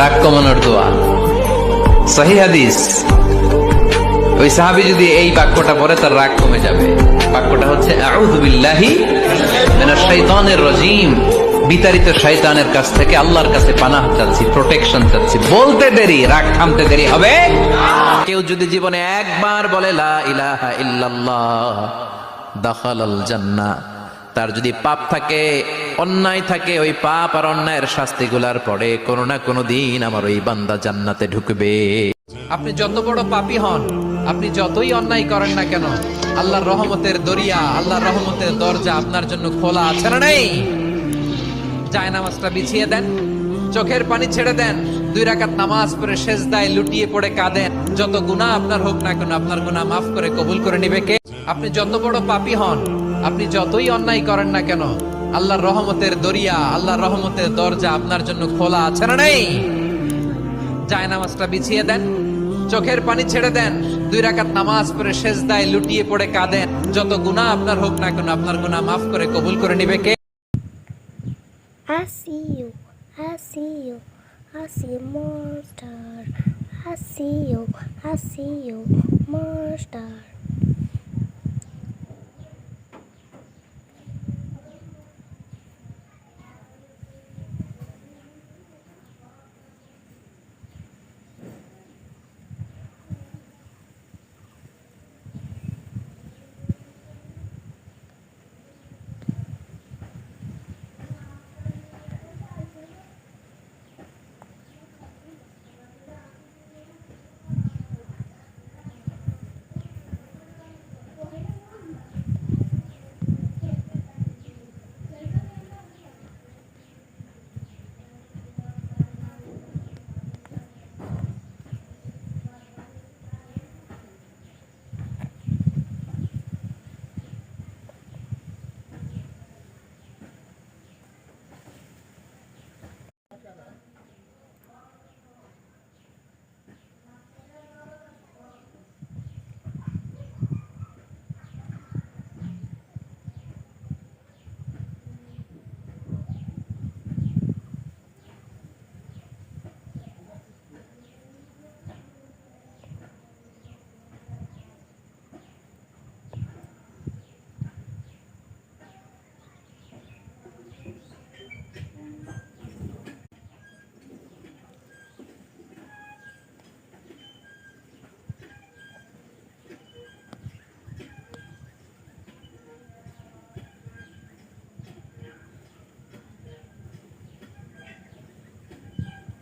রাগ কমানোর দোয়া, সহিহ হাদিস। ওই সাহাবী যদি এই বাক্যটা পড়ে তার রাগ কমে যাবে। বাক্যটা হচ্ছে আউযু বিল্লাহি মিনাশ শাইতানির রাজিম, বিতাড়িত শয়তানের কাছ থেকে আল্লাহর কাছে পানাহ চাচ্ছি, প্রোটেকশন চাচ্ছি। বলতে দেরি, রাগ থামতে দেরি হবে। কেউ যদি জীবনে একবার বলে লা ইলাহা ইল্লাল্লাহ দাখালাল জান্নাহ, তার যদি পাপ থাকে, অন্যায় থাকে, ওই পাপ আর অন্যায়ের শাস্তিগুলার পরে কোনো না কোনো দিন আমার ওই বান্দা জান্নাতে ঢুকবে। আপনি যত বড় পাপী হন, আপনি যতই অন্যায় করেন না কেন, আল্লাহর রহমতের দরিয়া, আল্লাহর রহমতের দরজা আপনার জন্য খোলা আছে না নেই? জায়নামাজটা বিছিয়ে দেন, চোখের পানি ছেড়ে দেন, 2 রাকাত নামাজ পড়ে সেজদায় লুটিয়ে পড়ে কাঁদেন। যত গুনাহ আপনার হোক না কেন, আপনার গুনাহ মাফ করে কবুল করে নিবে কে? আপনি যত বড় পাপী হন, আপনি যতই অন্যায় করেন না কেন, আল্লাহর রহমতের দরিয়া, আল্লাহর রহমতের দরজা আপনার জন্য খোলা আছে না নেই? জায়নামাজটা বিছিয়ে দেন, চোখের পানি ছেড়ে দেন, 2 রাকাত নামাজ পড়ে সেজদায় লুটিয়ে পড়ে কাঁদেন। যত গুনাহ আপনার হোক না কেন, আপনার গুনাহ মাফ করে কবুল করে নিবে কে? I see you, I see you, I see a monster. I see you, monster.